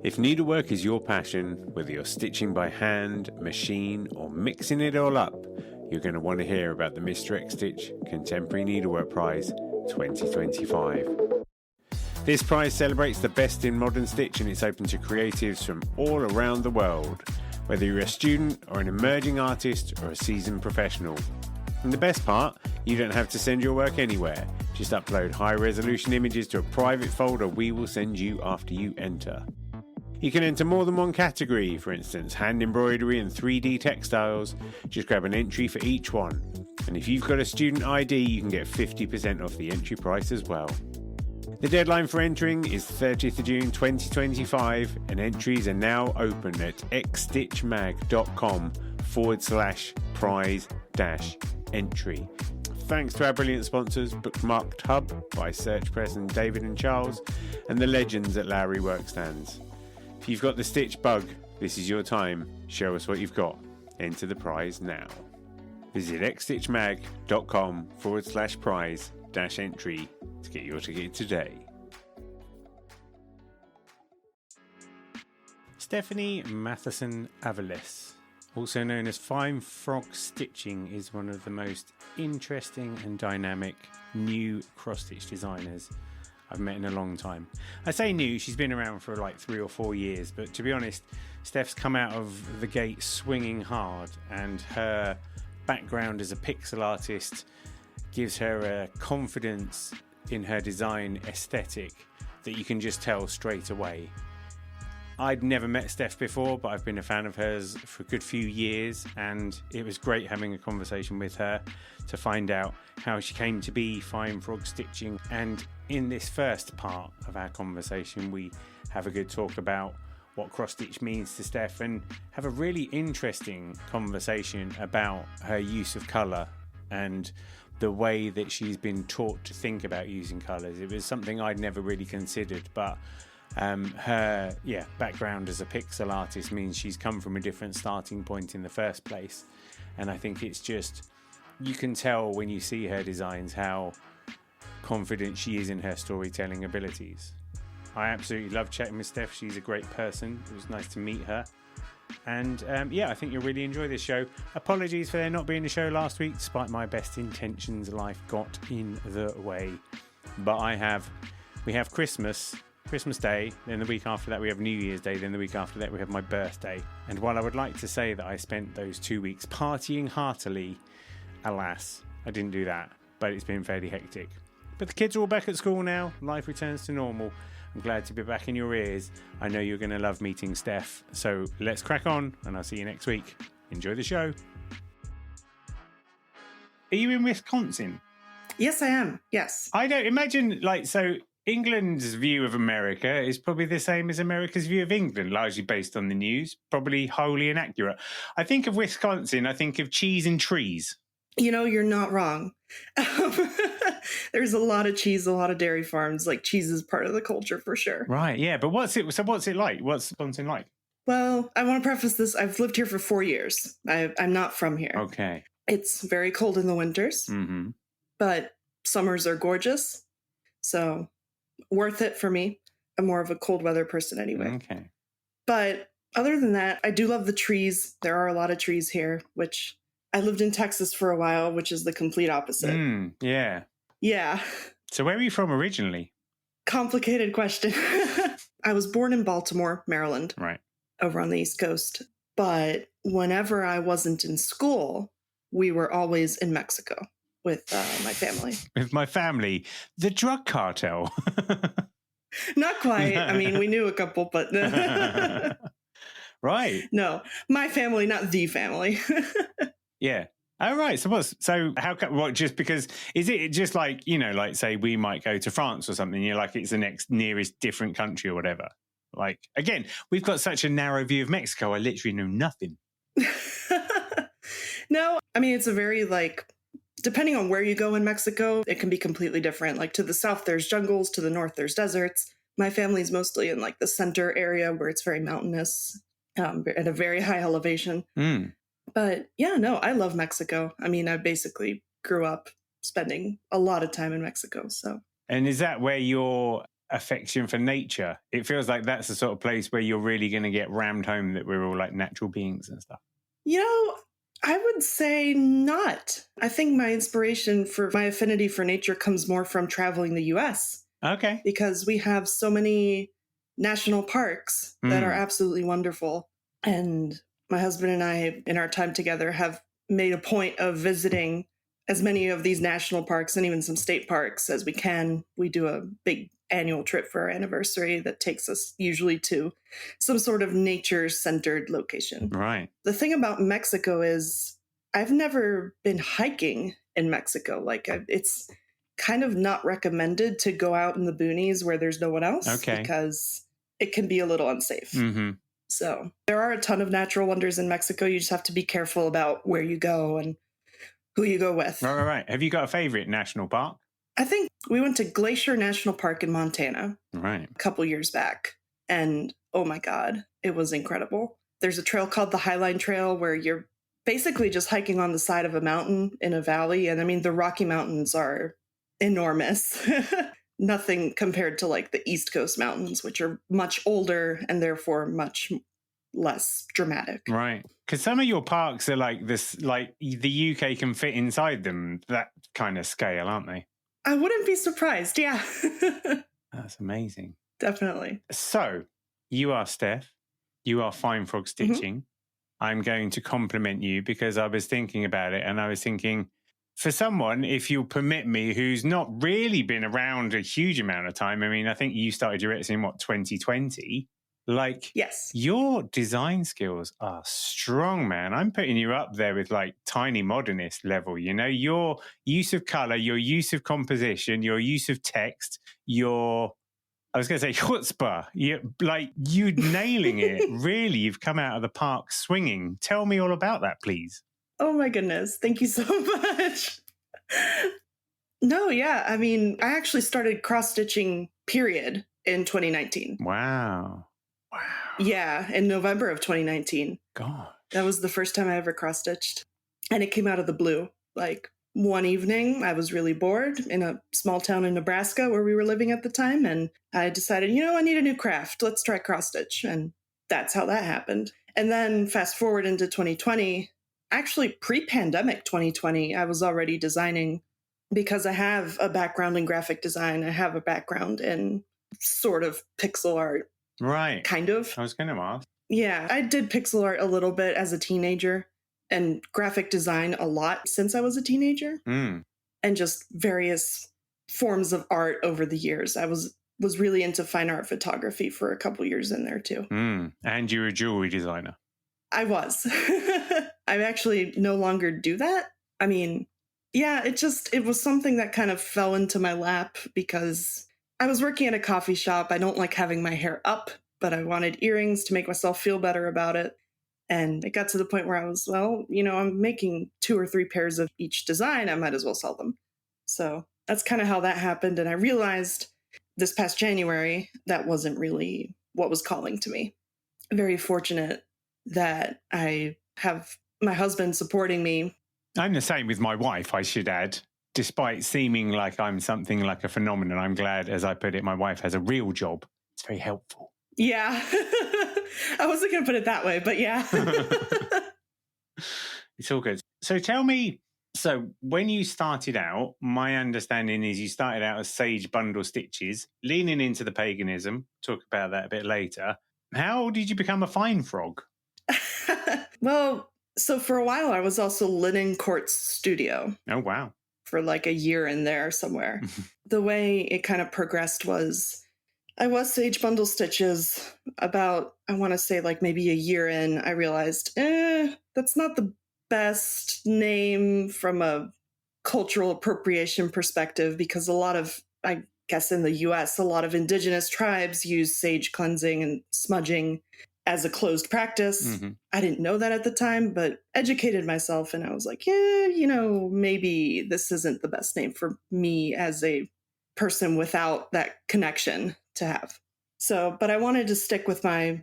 If needlework is your passion, whether you're stitching by hand, machine, or mixing it all up, you're going to want to hear about the Mr. XStitch Contemporary Needlework Prize 2025. This prize celebrates the best in modern stitch, and it's open to creatives from all around the world, whether you're a student or an emerging artist or a seasoned professional. And the best part, you don't have to send your work anywhere. Just upload high-resolution images to a private folder we will send you after you enter. You can enter more than one category, for instance, hand embroidery and 3D textiles. Just grab an entry for each one. And if you've got a student ID, you can get 50% off the entry price as well. The deadline for entering is 30th of June 2025, and entries are now open at xstitchmag.com/prize-entry. Thanks to our brilliant sponsors, Bookmarked Hub by Search Press and David and Charles, and the legends at Lowry Workstands. If you've got the stitch bug, this is your time. Show us what you've got. Enter the prize now. Visit xstitchmag.com/prize-entry to get your ticket today. Stephanie Matthiesen Avilés, also known as Fine Frog Stitching, is one of the most interesting and dynamic new cross-stitch designers I've met in a long time. I say new, she's been around for like 3 or 4 years, but to be honest, Steph's come out of the gate swinging hard, and her background as a pixel artist gives her a confidence in her design aesthetic that you can just tell straight away. I'd never met Steph before, but I've been a fan of hers for a good few years, and it was great having a conversation with her to find out how she came to be Fine Frog Stitching. And in this first part of our conversation, we have a good talk about what cross stitch means to Steph, and have a really interesting conversation about her use of colour and the way that she's been taught to think about using colours. It was something I'd never really considered, but her background as a pixel artist means she's come from a different starting point in the first place. And I think it's just, you can tell when you see her designs how confident she is in her storytelling abilities. I absolutely love chatting with Steph. She's a great person. It was nice to meet her. And I think you'll really enjoy this show. Apologies for there not being a show last week. Despite my best intentions, life got in the way. But we have Christmas Day, then the week after that we have New Year's Day, then the week after that we have my birthday. And while I would like to say that I spent those 2 weeks partying heartily, alas, I didn't do that. But it's been fairly hectic. But the kids are all back at school now. Life returns to normal. I'm glad to be back in your ears. I know you're going to love meeting Steph. So let's crack on, and I'll see you next week. Enjoy the show. Are you in Wisconsin? Yes, I am. Yes. I don't imagine, so England's view of America is probably the same as America's view of England, largely based on the news, probably wholly inaccurate. I think of Wisconsin, I think of cheese and trees. You know, you're not wrong. There's a lot of cheese, a lot of dairy farms. Like, cheese is part of the culture for sure. Right, yeah. But what's it like? What's Wisconsin like? Well, I want to preface this. I've lived here for 4 years. I'm not from here. Okay. It's very cold in the winters, but summers are gorgeous. So worth it for me. I'm more of a cold weather person anyway. Okay. But other than that, I do love the trees. There are a lot of trees here, which I lived in Texas for a while, which is the complete opposite. Yeah. Yeah. So where are you from originally? Complicated question. I was born in Baltimore, Maryland. Right. Over on the East Coast. But whenever I wasn't in school, we were always in Mexico with my family. With my family? The drug cartel? Not quite. I mean, we knew a couple, but... Right. No, my family, not the family. Yeah. Oh, right. So how come, what, just because, is it just like, say we might go to France or something, you're like, it's the next nearest different country or whatever. Like, again, we've got such a narrow view of Mexico. I literally know nothing. No, I mean, it's a very, depending on where you go in Mexico, it can be completely different. Like, to the south, there's jungles. To the north, there's deserts. My family's mostly in, the center area where it's very mountainous, at a very high elevation. But yeah, no, I love Mexico. I mean, I basically grew up spending a lot of time in Mexico. So. And is that where your affection for nature? It feels like that's the sort of place where you're really going to get rammed home that we're all like natural beings and stuff. I would say not. I think my inspiration for my affinity for nature comes more from traveling the US. Okay. Because we have so many national parks that are absolutely wonderful. And my husband and I, in our time together, have made a point of visiting as many of these national parks and even some state parks as we can. We do a big annual trip for our anniversary that takes us usually to some sort of nature-centered location. Right. The thing about Mexico is I've never been hiking in Mexico. It's kind of not recommended to go out in the boonies where there's no one else. Okay. Because it can be a little unsafe. Mm-hmm. So there are a ton of natural wonders in Mexico. You just have to be careful about where you go and who you go with. Right. Have you got a favorite national park? I think we went to Glacier National Park in Montana a couple years back. And oh my God, it was incredible. There's a trail called the Highline Trail where you're basically just hiking on the side of a mountain in a valley. And I mean, the Rocky Mountains are enormous. Nothing compared to like the East Coast Mountains, which are much older and therefore much less dramatic. Right. Because some of your parks are like this, like the UK can fit inside them, that kind of scale, aren't they? I wouldn't be surprised. Yeah. That's amazing. Definitely. So you are Steph. You are Fine Frog Stitching. Mm-hmm. I'm going to compliment you because I was thinking about it and I was thinking, for someone, if you'll permit me, who's not really been around a huge amount of time, I mean, I think you started your Etsy in 2020? Like, yes, your design skills are strong, man. I'm putting you up there with like tiny modernist level, your use of color, your use of composition, your use of text, I was going to say chutzpah. You nailing it. Really, you've come out of the park swinging. Tell me all about that, please. Oh my goodness. Thank you so much. No, yeah. I mean, I actually started cross-stitching, period, in 2019. Wow. Yeah, in November of 2019. God. That was the first time I ever cross-stitched. And it came out of the blue. Like, one evening, I was really bored in a small town in Nebraska where we were living at the time. And I decided, I need a new craft. Let's try cross-stitch. And that's how that happened. And then fast forward into 2020, actually pre-pandemic 2020, I was already designing because I have a background in graphic design. I have a background in sort of pixel art. Right. Kind of. I was going to ask. Yeah, I did pixel art a little bit as a teenager and graphic design a lot since I was a teenager. And just various forms of art over the years. I was really into fine art photography for a couple years in there too. And you're a jewelry designer. I was. I actually no longer do that. I mean, yeah, it was something that kind of fell into my lap because I was working at a coffee shop. I don't like having my hair up, but I wanted earrings to make myself feel better about it. And it got to the point where I was, I'm making 2 or 3 pairs of each design. I might as well sell them. So that's kind of how that happened. And I realized this past January, that wasn't really what was calling to me. Very fortunate that I have my husband supporting me. I'm the same with my wife, I should add. Despite seeming like I'm something like a phenomenon, I'm glad, as I put it, my wife has a real job. It's very helpful. Yeah. I wasn't going to put it that way, but yeah. It's all good. So tell me, when you started out, my understanding is you started out as Sage Bundle Stitches, leaning into the paganism. Talk about that a bit later. How did you become a Fine Frog? Well, so for a while, I was also Linen Quartz Studio. Oh, wow. For like a year in there somewhere. The way it kind of progressed was I was Sage Bundle Stitches about, I want to say like maybe a year in, I realized, that's not the best name from a cultural appropriation perspective because a lot of, I guess in the US, a lot of indigenous tribes use sage cleansing and smudging as a closed practice. I didn't know that at the time, but educated myself and I was like, maybe this isn't the best name for me as a person without that connection to have. So, but I wanted to stick with my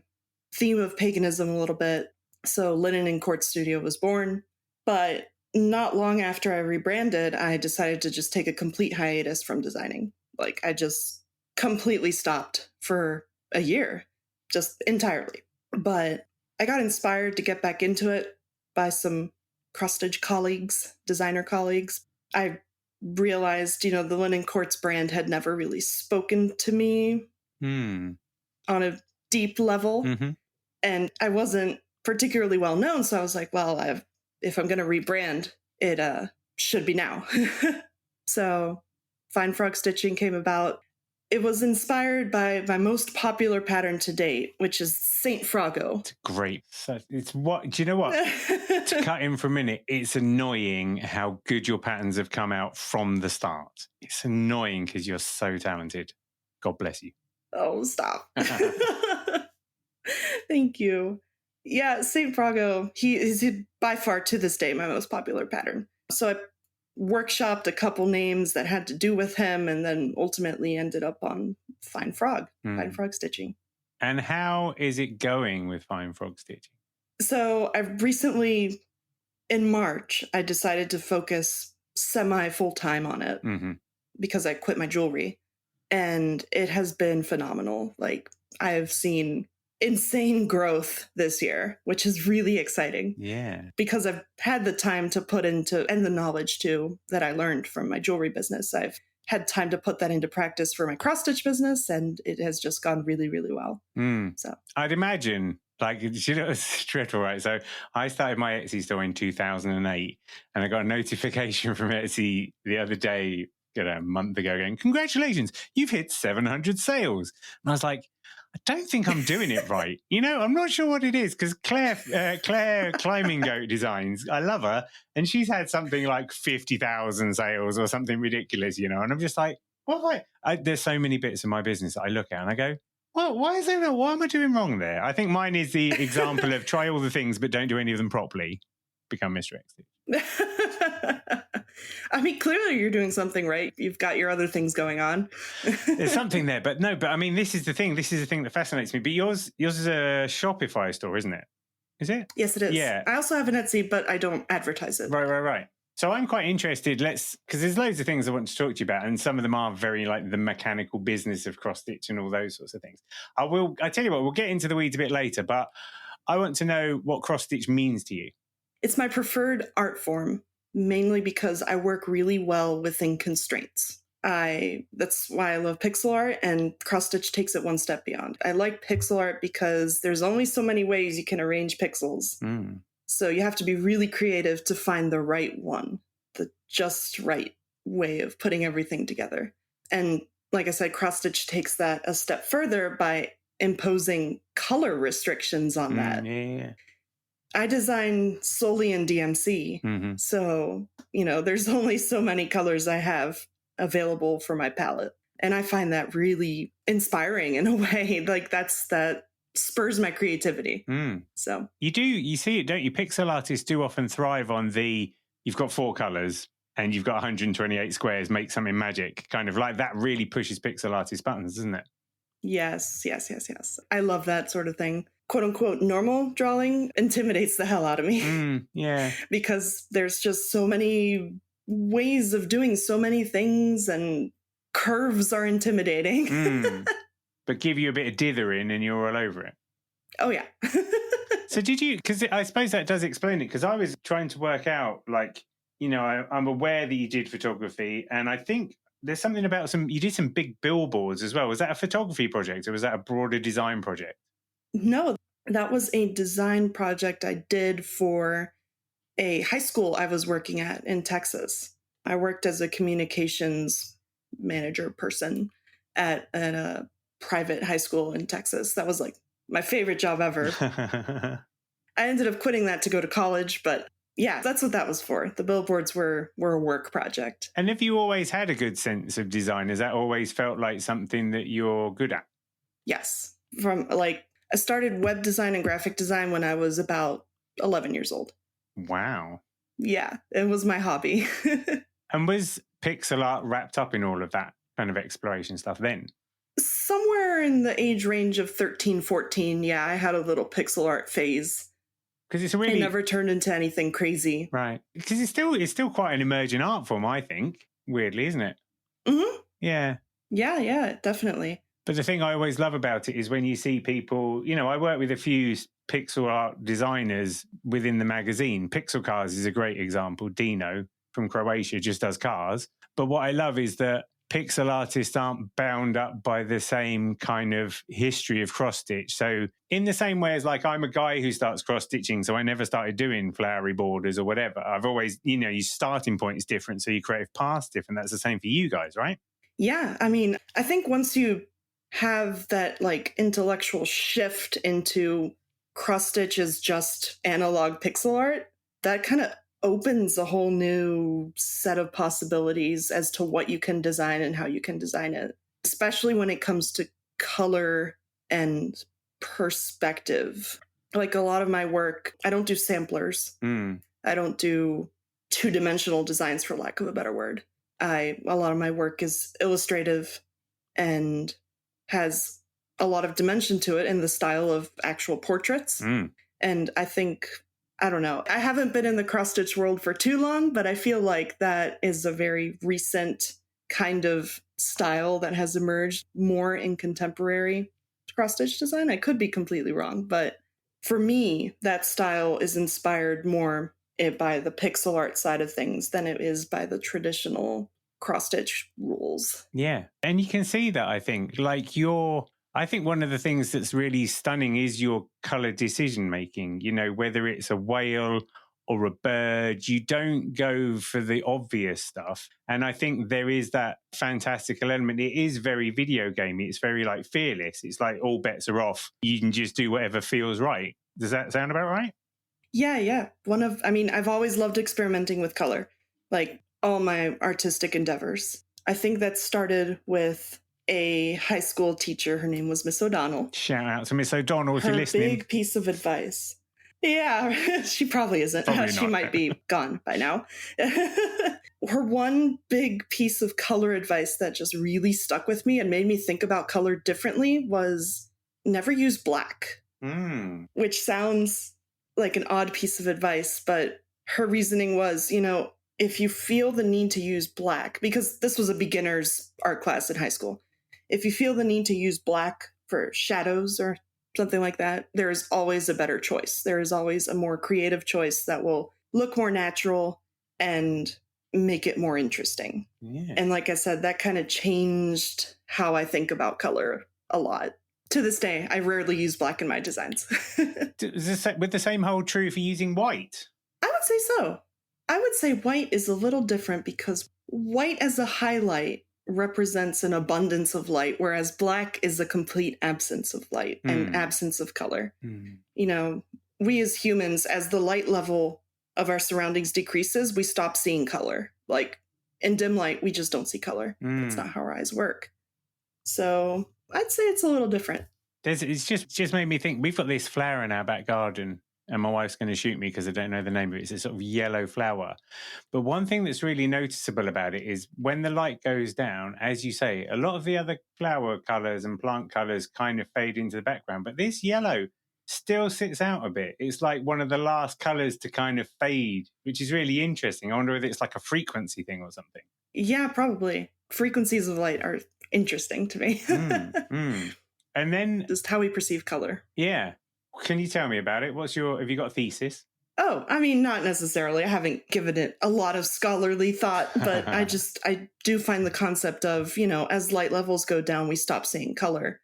theme of paganism a little bit. So Linen and Quartz Studio was born, but not long after I rebranded, I decided to just take a complete hiatus from designing. Like I just completely stopped for a year, just entirely. But I got inspired to get back into it by some cross-stitch colleagues, designer colleagues. I realized, the Linen Quartz brand had never really spoken to me on a deep level. Mm-hmm. And I wasn't particularly well known. So I was like, well, if I'm going to rebrand, it should be now. So Fine Frog Stitching came about. It was inspired by my most popular pattern to date, which is Saint Froggo. It's great. So it's what, do you know what? To cut in for a minute, it's annoying how good your patterns have come out from the start. It's annoying because you're so talented. God bless you. Oh, stop. Thank you. Yeah, Saint Froggo, he is by far to this day my most popular pattern. So I workshopped a couple names that had to do with him, and then ultimately ended up on Fine Frog Stitching. And how is it going with Fine Frog Stitching? So I've recently, in March, I decided to focus semi-full-time on it because I quit my jewelry. And it has been phenomenal. Like, I've seen insane growth this year, which is really exciting. Yeah. Because I've had the time to put into, and the knowledge too, that I learned from my jewelry business. I've had time to put that into practice for my cross-stitch business, and it has just gone really, really well. So I'd imagine, like, it's dreadful, right? So I started my Etsy store in 2008, and I got a notification from Etsy the other day, a month ago, going, congratulations, you've hit 700 sales. And I was like, I don't think I'm doing it right. I'm not sure what it is, because Claire Climbing Goat Designs, I love her, and she's had something like 50,000 sales or something ridiculous, and I'm just like, what? There's so many bits of my business that I look at and I go, well, why am I doing wrong there? I think mine is the example of try all the things but don't do any of them properly. Become Mr. XStitch. I mean, clearly you're doing something right. You've got your other things going on. There's something there, but I mean, this is the thing. This is the thing that fascinates me. But yours is a Shopify store, isn't it? Is it? Yes, it is. Yeah. I also have an Etsy, but I don't advertise it. Right. So I'm quite interested. Because there's loads of things I want to talk to you about, and some of them are very like the mechanical business of cross stitch and all those sorts of things. I tell you what, we'll get into the weeds a bit later, but I want to know what cross stitch means to you. It's my preferred art form, mainly because I work really well within constraints. That's why I love pixel art, and cross stitch takes it one step beyond. I like pixel art because there's only so many ways you can arrange pixels. So you have to be really creative to find the right one, the just right way of putting everything together. And like I said, cross stitch takes that a step further by imposing color restrictions on that. Yeah. I design solely in DMC. So, there's only so many colors I have available for my palette. And I find that really inspiring in a way. Like that spurs my creativity. So you see it, don't you? Pixel artists do often thrive on you've got 4 colors and you've got 128 squares, make something magic. Kind of like that really pushes pixel artist buttons, doesn't it? Yes. I love that sort of thing. Quote unquote normal drawing intimidates the hell out of me. Yeah. Because there's just so many ways of doing so many things, and curves are intimidating. But give you a bit of dithering and you're all over it. Oh, yeah. So because I suppose that does explain it, because I was trying to work out, like, I'm aware that you did photography, and I think there's something about you did some big billboards as well. Was that a photography project, or was that a broader design project? No, that was a design project I did for a high school I was working at in Texas. I worked as a communications manager person at a private high school in Texas. That was like my favorite job ever. I ended up quitting that to go to college, but yeah, that's what that was for. The billboards were a work project. And have you always had a good sense of design? Has that always felt like something that you're good at? Yes. I started web design and graphic design when I was about 11 years old. Wow. Yeah, it was my hobby. And was pixel art wrapped up in all of that kind of exploration stuff then? Somewhere in the age range of 13, 14, yeah, I had a little pixel art phase. Because it never turned into anything crazy. Right. Because it's still quite an emerging art form, I think. Weirdly, isn't it? Mm-hmm. Yeah. Yeah, definitely. But the thing I always love about it is when you see people, I work with a few pixel art designers within the magazine. Pixel Cars is a great example. Dino from Croatia just does cars. But what I love is that pixel artists aren't bound up by the same kind of history of cross stitch. So in the same way as like I'm a guy who starts cross stitching, so I never started doing flowery borders or whatever. I've always, your starting point is different, so your creative path's different. That's the same for you guys, right? Yeah, I mean, I think once you have that like intellectual shift into cross stitch is just analog pixel art, that kind of opens a whole new set of possibilities as to what you can design and how you can design it, especially when it comes to color and perspective. Like a lot of my work, I don't do samplers. I don't do two-dimensional designs, for lack of a better word. A lot of my work is illustrative and has a lot of dimension to it in the style of actual portraits. And I think, I don't know, I haven't been in the cross-stitch world for too long, but I feel like that is a very recent kind of style that has emerged more in contemporary cross-stitch design. I could be completely wrong, but for me, that style is inspired more by the pixel art side of things than it is by the traditional cross-stitch rules. Yeah. And you can see that, I think. Like I think one of the things that's really stunning is your color decision making, whether it's a whale or a bird, you don't go for the obvious stuff. And I think there is that fantastical element. It is very video gamey. It's very like fearless. It's like all bets are off. You can just do whatever feels right. Does that sound about right? Yeah. I've always loved experimenting with color, like all my artistic endeavors. I think that started with a high school teacher. Her name was Miss O'Donnell. Shout out to Miss O'Donnell if you're listening. Her big piece of advice. Yeah, she probably isn't. She might be gone by now. Her one big piece of color advice that just really stuck with me and made me think about color differently was never use black, which sounds like an odd piece of advice, but her reasoning was, if you feel the need to use black, because this was a beginner's art class in high school, if you feel the need to use black for shadows or something like that, there is always a better choice. There is always a more creative choice that will look more natural and make it more interesting. Yeah. And like I said, that kind of changed how I think about color a lot. To this day, I rarely use black in my designs. Would the same hold true for using white? I would say so. I would say white is a little different because white as a highlight represents an abundance of light, whereas black is a complete absence of light and absence of color. We as humans, as the light level of our surroundings decreases, we stop seeing color. Like in dim light, we just don't see color. That's not how our eyes work. So I'd say it's a little different. It's just made me think, we've got this flower in our back garden and my wife's going to shoot me because I don't know the name of it. It's a sort of yellow flower. But one thing that's really noticeable about it is when the light goes down, as you say, a lot of the other flower colours and plant colours kind of fade into the background. But this yellow still sits out a bit. It's like one of the last colours to kind of fade, which is really interesting. I wonder if it's like a frequency thing or something. Yeah, probably. Frequencies of light are interesting to me. And then just how we perceive color. Yeah. Can you tell me about it? Have you got a thesis? Oh, I mean, not necessarily. I haven't given it a lot of scholarly thought, but I do find the concept of, as light levels go down, we stop seeing color.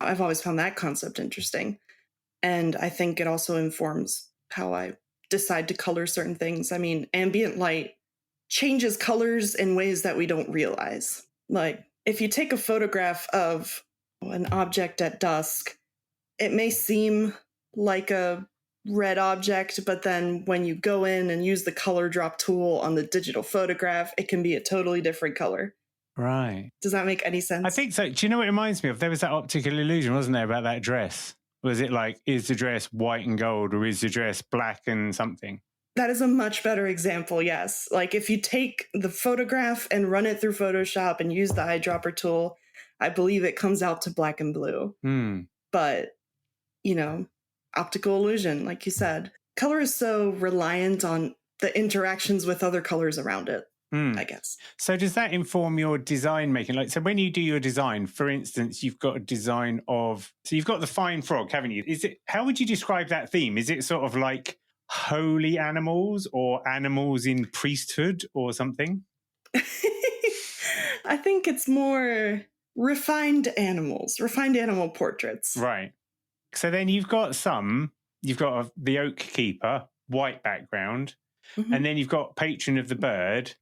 I've always found that concept interesting. And I think it also informs how I decide to color certain things. I mean, ambient light changes colors in ways that we don't realize. Like, if you take a photograph of an object at dusk, it may seem like a red object, but then when you go in and use the color drop tool on the digital photograph, it can be a totally different color. Right. Does that make any sense? I think so. Do you know what it reminds me of? There was that optical illusion, wasn't there, about that dress? Was it like, is the dress white and gold or is the dress black and something? That is a much better example, yes. Like if you take the photograph and run it through Photoshop and use the eyedropper tool, I believe it comes out to black and blue. But optical illusion, like you said. Color is so reliant on the interactions with other colors around it. I guess. So does that inform your design making? Like, so when you do your design, for instance, you've got a design so you've got the fine frog, haven't you? How would you describe that theme? Is it sort of like holy animals or animals in priesthood or something? I think it's more refined animal portraits. Right. So then you've got the oak keeper, white background, and then you've got patron of the bird,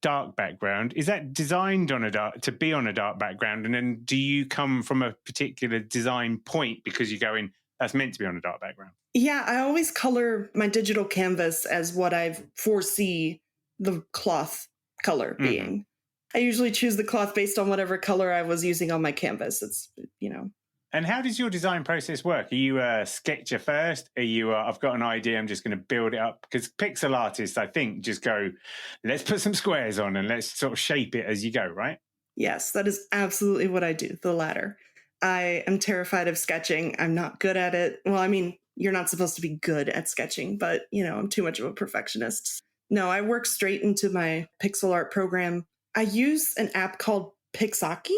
dark background. Is that designed to be on a dark background? And then do you come from a particular design point because you're going, that's meant to be on a dark background? Yeah, I always color my digital canvas as what I foresee the cloth color being. I usually choose the cloth based on whatever color I was using on my canvas. It's, And how does your design process work? Are you a sketcher first? Are you, I've got an idea, I'm just going to build it up? Because pixel artists, I think, just go, let's put some squares on and let's sort of shape it as you go, right? Yes, that is absolutely what I do, the latter. I am terrified of sketching. I'm not good at it. Well, I mean, you're not supposed to be good at sketching, but, I'm too much of a perfectionist. No, I work straight into my pixel art program. I use an app called Pixaki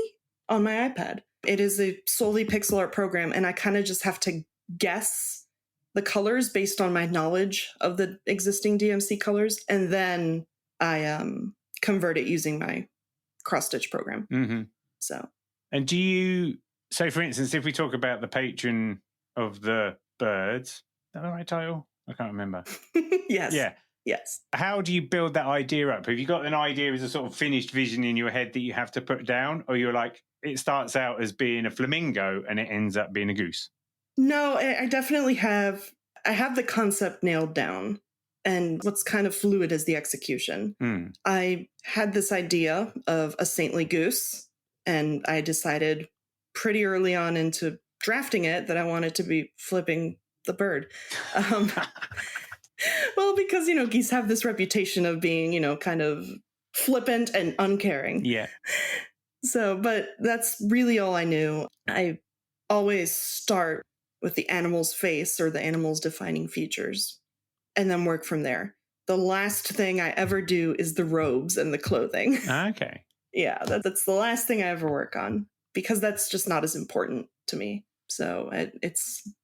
on my iPad. It is a solely pixel art program, and I kind of just have to guess the colors based on my knowledge of the existing DMC colors, and then I convert it using my cross-stitch program. So, and so for instance, if we talk about the patron of the birds, is that the right title? I can't remember. Yes. Yeah. Yes. How do you build that idea up? Have you got an idea as a sort of finished vision in your head that you have to put down? Or you're like, it starts out as being a flamingo and it ends up being a goose? No, I definitely have. I have the concept nailed down. And what's kind of fluid is the execution. I had this idea of a saintly goose, and I decided pretty early on into drafting it that I wanted to be flipping the bird. Well, because, geese have this reputation of being, kind of flippant and uncaring. Yeah. So, but that's really all I knew. I always start with the animal's face or the animal's defining features and then work from there. The last thing I ever do is the robes and the clothing. Okay. Yeah, that's the last thing I ever work on because that's just not as important to me. So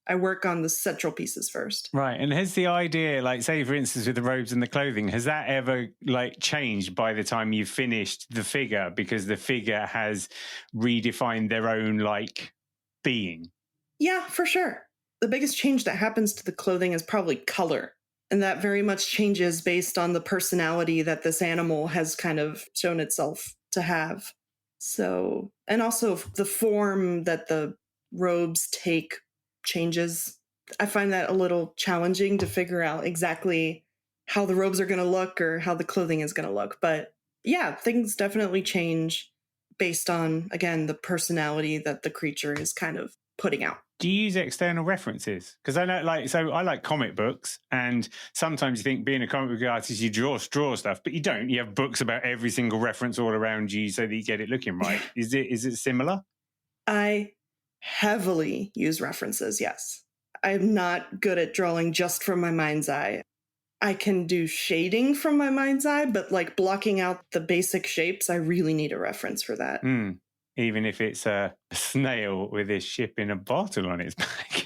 I work on the central pieces first. Right. And has the idea, like, say, for instance, with the robes and the clothing, has that ever, like, changed by the time you've finished the figure because the figure has redefined their own, like, being? Yeah, for sure. The biggest change that happens to the clothing is probably color. And that very much changes based on the personality that this animal has kind of shown itself to have. So, and also the form that the robes take changes. I find that a little challenging to figure out exactly how the robes are going to look or how the clothing is going to look. But yeah, things definitely change based on, again, the personality that the creature is kind of putting out. Do you use external references? Because I like comic books, and sometimes you think being a comic book artist, you draw stuff, but you don't. You have books about every single reference all around you so that you get it looking right. Is it similar? I heavily use references, yes. I'm not good at drawing just from my mind's eye. I can do shading from my mind's eye, but like blocking out the basic shapes, I really need a reference for that. Even if it's a snail with his ship in a bottle on its back.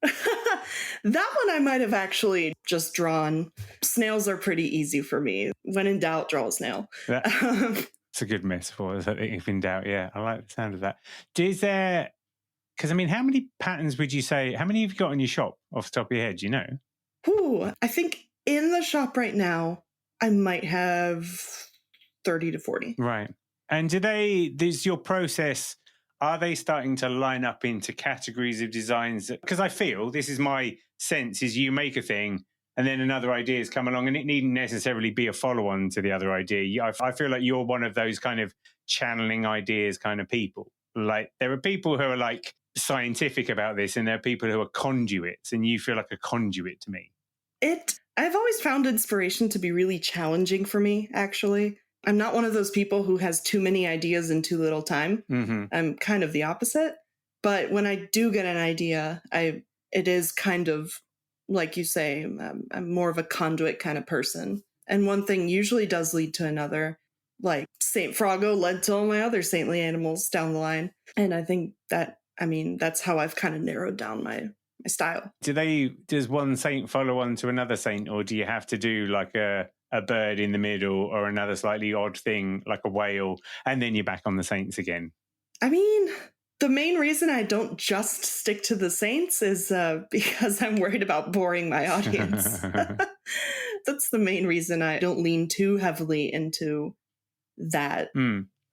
That one I might have actually just drawn. Snails are pretty easy for me. When in doubt, draw a snail. It's a good metaphor. If in doubt, yeah. I like the sound of that. Because, I mean, how many patterns would you say, how many have you got in your shop off the top of your head? Do you know? Ooh, I think in the shop right now, I might have 30 to 40. Right. And is your process, are they starting to line up into categories of designs? Because I feel, this is my sense, is you make a thing and then another idea has come along and it needn't necessarily be a follow-on to the other idea. I feel like you're one of those kind of channeling ideas kind of people. Like there are people who are like scientific about this and there are people who are conduits, and you feel like a conduit to me. I've always found inspiration to be really challenging for me, actually. I'm not one of those people who has too many ideas in too little time. I'm kind of the opposite. But when I do get an idea, it is kind of, like you say, I'm more of a conduit kind of person. And one thing usually does lead to another. Like St. Froggo led to all my other saintly animals down the line. And I think that, that's how I've kind of narrowed down my style. Does one saint follow on to another saint, or do you have to do like a bird in the middle or another slightly odd thing like a whale, and then you're back on the saints again? The main reason I don't just stick to the saints is because I'm worried about boring my audience. That's the main reason I don't lean too heavily into that.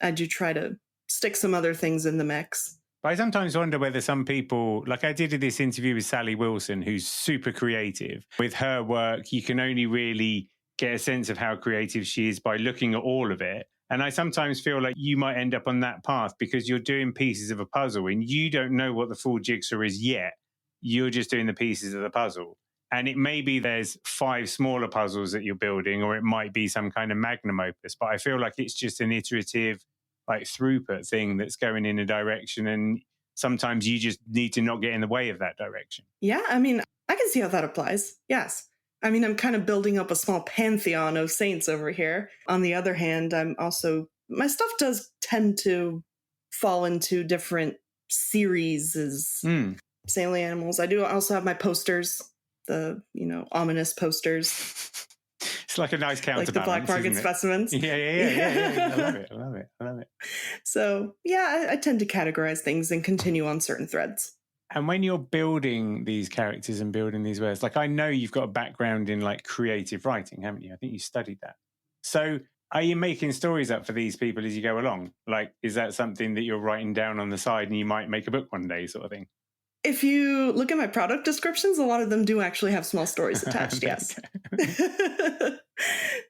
I do try to stick some other things in the mix. But I sometimes wonder whether some people, like I did this interview with Sally Wilson, who's super creative. With her work, you can only really get a sense of how creative she is by looking at all of it. And I sometimes feel like you might end up on that path because you're doing pieces of a puzzle and you don't know what the full jigsaw is yet. You're just doing the pieces of the puzzle. And it may be there's 5 smaller puzzles that you're building, or it might be some kind of magnum opus. But I feel like it's just an iterative, like throughput thing that's going in a direction. And sometimes you just need to not get in the way of that direction. Yeah, I can see how that applies. Yes. I'm kind of building up a small pantheon of saints over here. On the other hand, my stuff does tend to fall into different series as saintly animals. I do also have my posters, the, ominous posters. It's like a nice counterbalance, like the black market specimens. Yeah. I love it. So, yeah, I tend to categorize things and continue on certain threads. And when you're building these characters and building these words, like I know you've got a background in like creative writing, haven't you? I think you studied that. So are you making stories up for these people as you go along? Like, is that something that you're writing down on the side and you might make a book one day sort of thing? If you look at my product descriptions, a lot of them do actually have small stories attached, yes.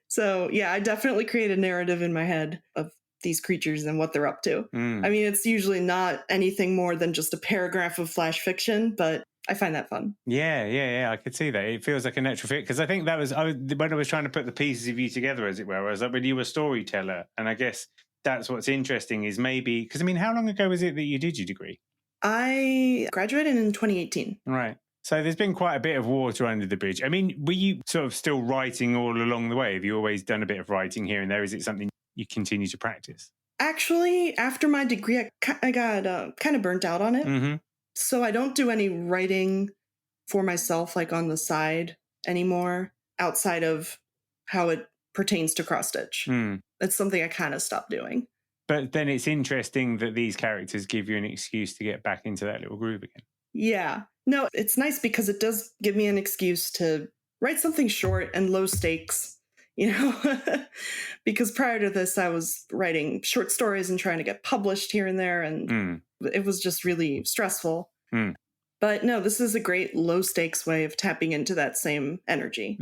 So, yeah, I definitely create a narrative in my head of these creatures and what they're up to. It's usually not anything more than just a paragraph of flash fiction, but I find that fun. Yeah. I could see that. It feels like a natural fit. Because I think that was, when I was trying to put the pieces of you together, as it were, I was like, well, you were a storyteller. And I guess that's what's interesting is maybe, because how long ago was it that you did your degree? I graduated in 2018. Right. So there's been quite a bit of water under the bridge. Were you sort of still writing all along the way? Have you always done a bit of writing here and there? Is it something you continue to practice? Actually, after my degree, I got kind of burnt out on it. Mm-hmm. So I don't do any writing for myself, like on the side anymore, outside of how it pertains to cross stitch. That's something I kind of stopped doing. But then it's interesting that these characters give you an excuse to get back into that little groove again. Yeah. No, it's nice because it does give me an excuse to write something short and low stakes, because prior to this, I was writing short stories and trying to get published here and there. And it was just really stressful. But no, this is a great low stakes way of tapping into that same energy.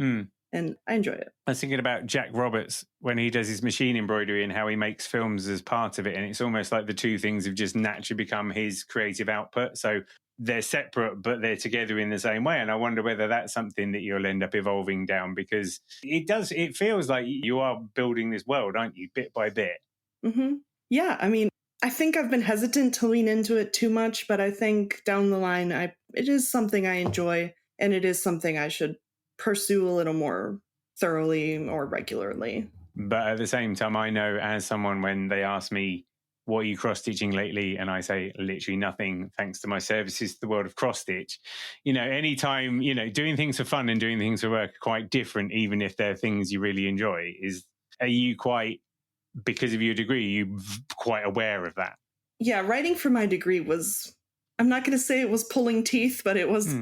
And I enjoy it. I was thinking about Jack Roberts when he does his machine embroidery and how he makes films as part of it. And it's almost like the two things have just naturally become his creative output. So they're separate, but they're together in the same way. And I wonder whether that's something that you'll end up evolving down, because it feels like you are building this world, aren't you, bit by bit? Mm-hmm. Yeah. I think I've been hesitant to lean into it too much, but I think down the line, it is something I enjoy, and it is something I should pursue a little more thoroughly or regularly. But at the same time, I know as someone, when they ask me, what are you cross-stitching lately? And I say literally nothing, thanks to my services to the world of cross-stitch. Anytime, doing things for fun and doing things for work are quite different, even if they're things you really enjoy. Are you quite, because of your degree, you quite aware of that? Yeah, writing for my degree was, I'm not going to say it was pulling teeth, but it was,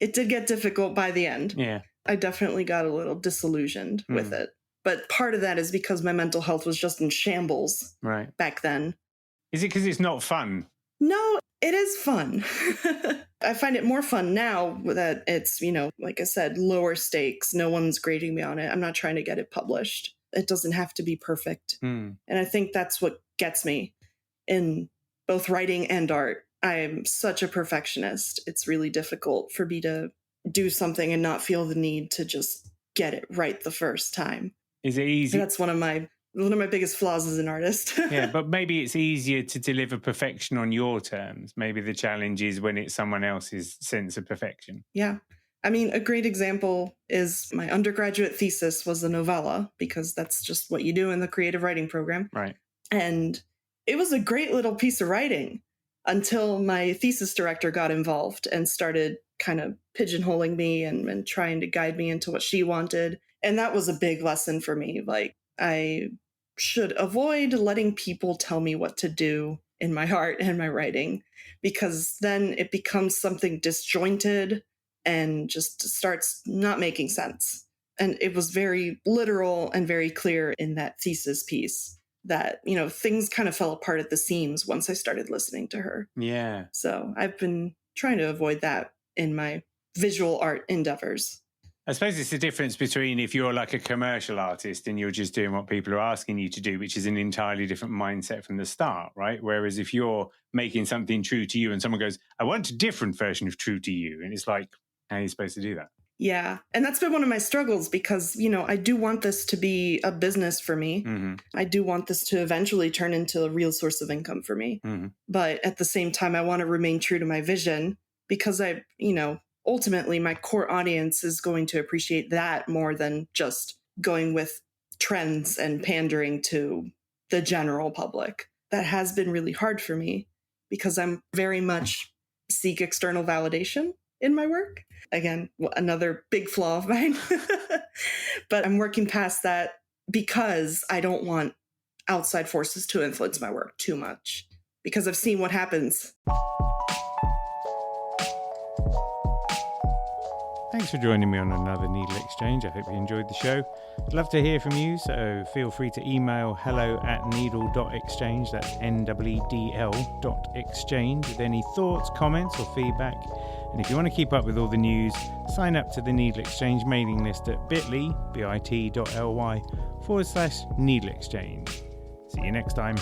it did get difficult by the end. Yeah. I definitely got a little disillusioned with it. But part of that is because my mental health was just in shambles back then. Is it because it's not fun? No, it is fun. I find it more fun now that it's, like I said, lower stakes. No one's grading me on it. I'm not trying to get it published. It doesn't have to be perfect. And I think that's what gets me in both writing and art. I'm such a perfectionist. It's really difficult for me to do something and not feel the need to just get it right the first time. Is it easy? That's one of my biggest flaws as an artist. Yeah, but maybe it's easier to deliver perfection on your terms. Maybe the challenge is when it's someone else's sense of perfection. Yeah. I mean, a great example is my undergraduate thesis was a novella, because that's just what you do in the creative writing program. Right. And it was a great little piece of writing until my thesis director got involved and started kind of pigeonholing me and trying to guide me into what she wanted. And that was a big lesson for me. Like, I should avoid letting people tell me what to do in my art and my writing, because then it becomes something disjointed and just starts not making sense. And it was very literal and very clear in that thesis piece that, you know, things kind of fell apart at the seams once I started listening to her. Yeah. So I've been trying to avoid that in my visual art endeavors. I suppose it's the difference between if you're like a commercial artist and you're just doing what people are asking you to do, which is an entirely different mindset from the start, right? Whereas if you're making something true to you and someone goes, I want a different version of true to you. And it's like, how are you supposed to do that? Yeah. And that's been one of my struggles because, you know, I do want this to be a business for me. Mm-hmm. I do want this to eventually turn into a real source of income for me. Mm-hmm. But at the same time, I want to remain true to my vision because ultimately my core audience is going to appreciate that more than just going with trends and pandering to the general public. That has been really hard for me because I'm very much seek external validation in my work. Again, another big flaw of mine. But I'm working past that because I don't want outside forces to influence my work too much, because I've seen what happens. Thanks for joining me on another Needle Exchange. I hope you enjoyed the show. I'd love to hear from you, so feel free to email hello@needle.exchange, that's NEEDL.exchange, with any thoughts, comments or feedback. And if you want to keep up with all the news, sign up to the Needle Exchange mailing list at bit.ly/needleexchange. See you next time.